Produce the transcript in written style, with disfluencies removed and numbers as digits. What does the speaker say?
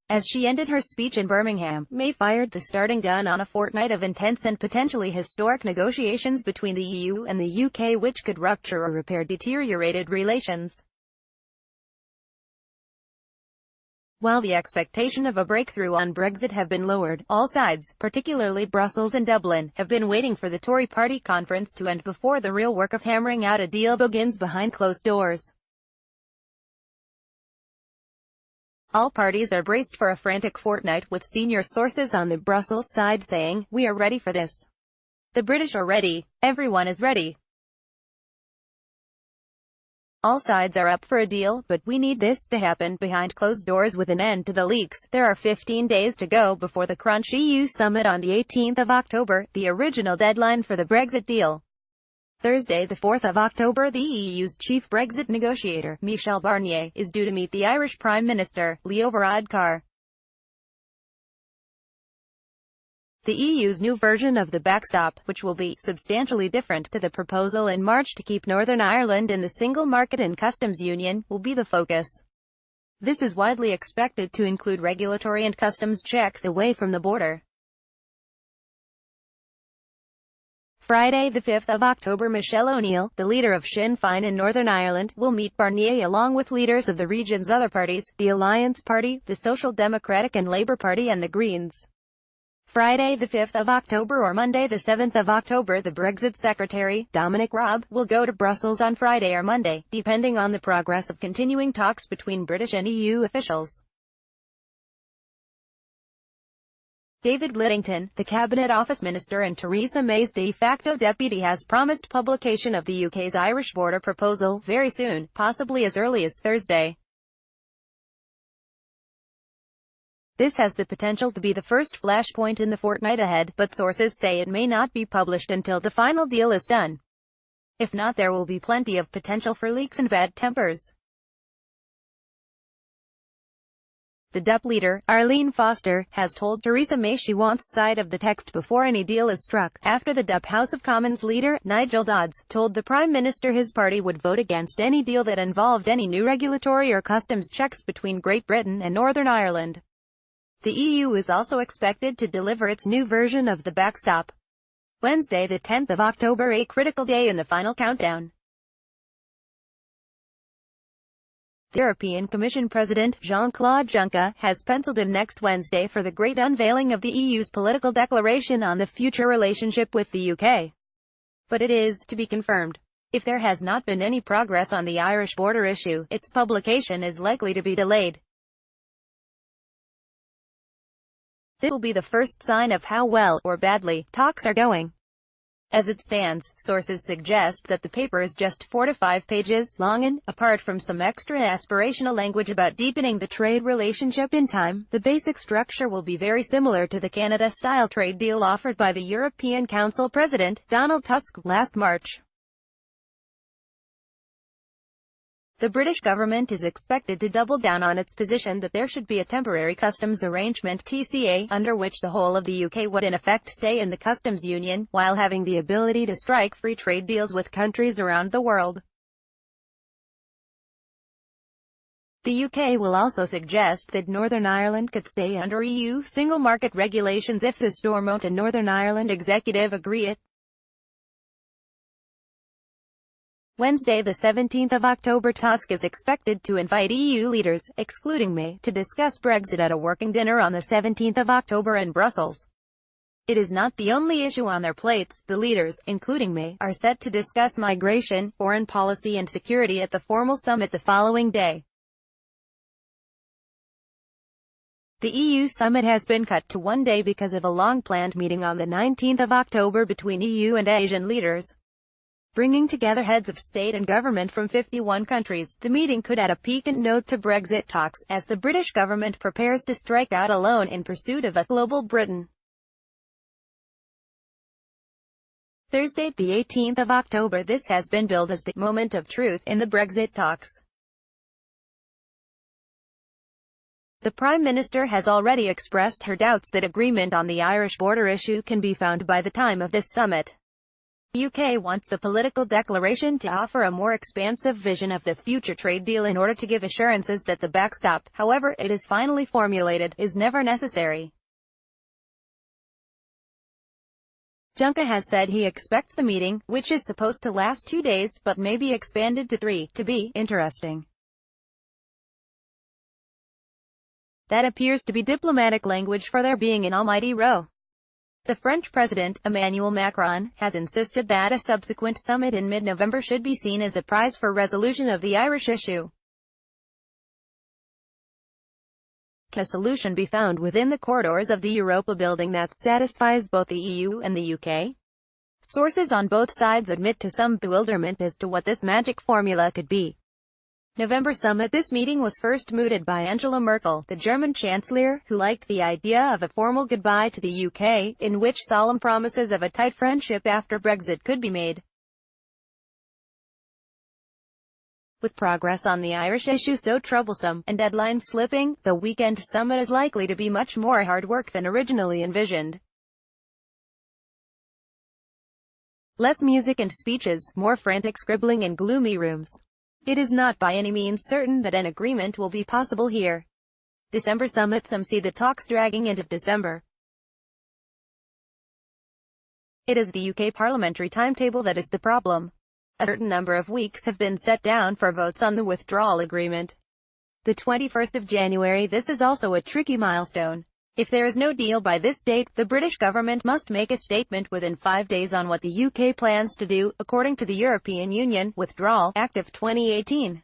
As she ended her speech in Birmingham, May fired the starting gun on a fortnight of intense and potentially historic negotiations between the EU and the UK which could rupture or repair deteriorated relations. While the expectation of a breakthrough on Brexit have been lowered, all sides, particularly Brussels and Dublin, have been waiting for the Tory party conference to end before the real work of hammering out a deal begins behind closed doors. All parties are braced for a frantic fortnight, with senior sources on the Brussels side saying, "We are ready for this. The British are ready. Everyone is ready. All sides are up for a deal, but we need this to happen behind closed doors with an end to the leaks." There are 15 days to go before the Crunch EU summit on the 18th of October, the original deadline for the Brexit deal. Thursday, the 4th of October, the EU's chief Brexit negotiator, Michel Barnier, is due to meet the Irish Prime Minister, Leo Varadkar. The EU's new version of the backstop, which will be substantially different to the proposal in March to keep Northern Ireland in the single market and customs union, will be the focus. This is widely expected to include regulatory and customs checks away from the border. Friday, the 5th of October, Michelle O'Neill, the leader of Sinn Féin in Northern Ireland, will meet Barnier along with leaders of the region's other parties, the Alliance Party, the Social Democratic and Labour Party and the Greens. Friday, the 5th of October or Monday, the 7th of October, the Brexit Secretary, Dominic Raab, will go to Brussels on Friday or Monday, depending on the progress of continuing talks between British and EU officials. David Lidington, the Cabinet Office Minister and Theresa May's de facto deputy, has promised publication of the UK's Irish border proposal very soon, possibly as early as Thursday. This has the potential to be the first flashpoint in the fortnight ahead, but sources say it may not be published until the final deal is done. If not, there will be plenty of potential for leaks and bad tempers. The DUP leader, Arlene Foster, has told Theresa May she wants sight of the text before any deal is struck, after the DUP House of Commons leader, Nigel Dodds, told the Prime Minister his party would vote against any deal that involved any new regulatory or customs checks between Great Britain and Northern Ireland. The EU is also expected to deliver its new version of the backstop. Wednesday, the 10th of October, a critical day in the final countdown. The European Commission President, Jean-Claude Juncker, has penciled in next Wednesday for the great unveiling of the EU's political declaration on the future relationship with the UK. But it is to be confirmed. If there has not been any progress on the Irish border issue, its publication is likely to be delayed. This will be the first sign of how well, or badly, talks are going. As it stands, sources suggest that the paper is just 4 to 5 pages long and, apart from some extra aspirational language about deepening the trade relationship in time, the basic structure will be very similar to the Canada-style trade deal offered by the European Council President, Donald Tusk, last March. The British government is expected to double down on its position that there should be a temporary customs arrangement (TCA), under which the whole of the UK would in effect stay in the customs union, while having the ability to strike free trade deals with countries around the world. The UK will also suggest that Northern Ireland could stay under EU single market regulations if the Stormont and Northern Ireland executive agree it. Wednesday, the 17th of October, Tusk is expected to invite EU leaders, excluding May, to discuss Brexit at a working dinner on the 17th of October in Brussels. It is not the only issue on their plates. The leaders, including May, are set to discuss migration, foreign policy and security at the formal summit the following day. The EU summit has been cut to one day because of a long-planned meeting on the 19th of October between EU and Asian leaders, bringing together heads of state and government from 51 countries. The meeting could add a piquant note to Brexit talks, as the British government prepares to strike out alone in pursuit of a global Britain. Thursday, the 18th of October, this has been billed as the moment of truth in the Brexit talks. The Prime Minister has already expressed her doubts that agreement on the Irish border issue can be found by the time of this summit. The UK wants the political declaration to offer a more expansive vision of the future trade deal in order to give assurances that the backstop, however it is finally formulated, is never necessary. Juncker has said he expects the meeting, which is supposed to last 2 days, but may be expanded to 3, to be interesting. That appears to be diplomatic language for there being an almighty row. The French President, Emmanuel Macron, has insisted that a subsequent summit in mid-November should be seen as a prize for resolution of the Irish issue. Can a solution be found within the corridors of the Europa building that satisfies both the EU and the UK? Sources on both sides admit to some bewilderment as to what this magic formula could be. November summit. This meeting was first mooted by Angela Merkel, the German Chancellor, who liked the idea of a formal goodbye to the UK, in which solemn promises of a tight friendship after Brexit could be made. With progress on the Irish issue so troublesome, and deadlines slipping, the weekend summit is likely to be much more hard work than originally envisioned. Less music and speeches, more frantic scribbling and gloomy rooms. It is not by any means certain that an agreement will be possible here. December summit. Some see the talks dragging into December. It is the UK parliamentary timetable that is the problem. A certain number of weeks have been set down for votes on the withdrawal agreement. The 21st of January. This is also a tricky milestone. If there is no deal by this date, the British government must make a statement within 5 days on what the UK plans to do, according to the European Union Withdrawal Act of 2018.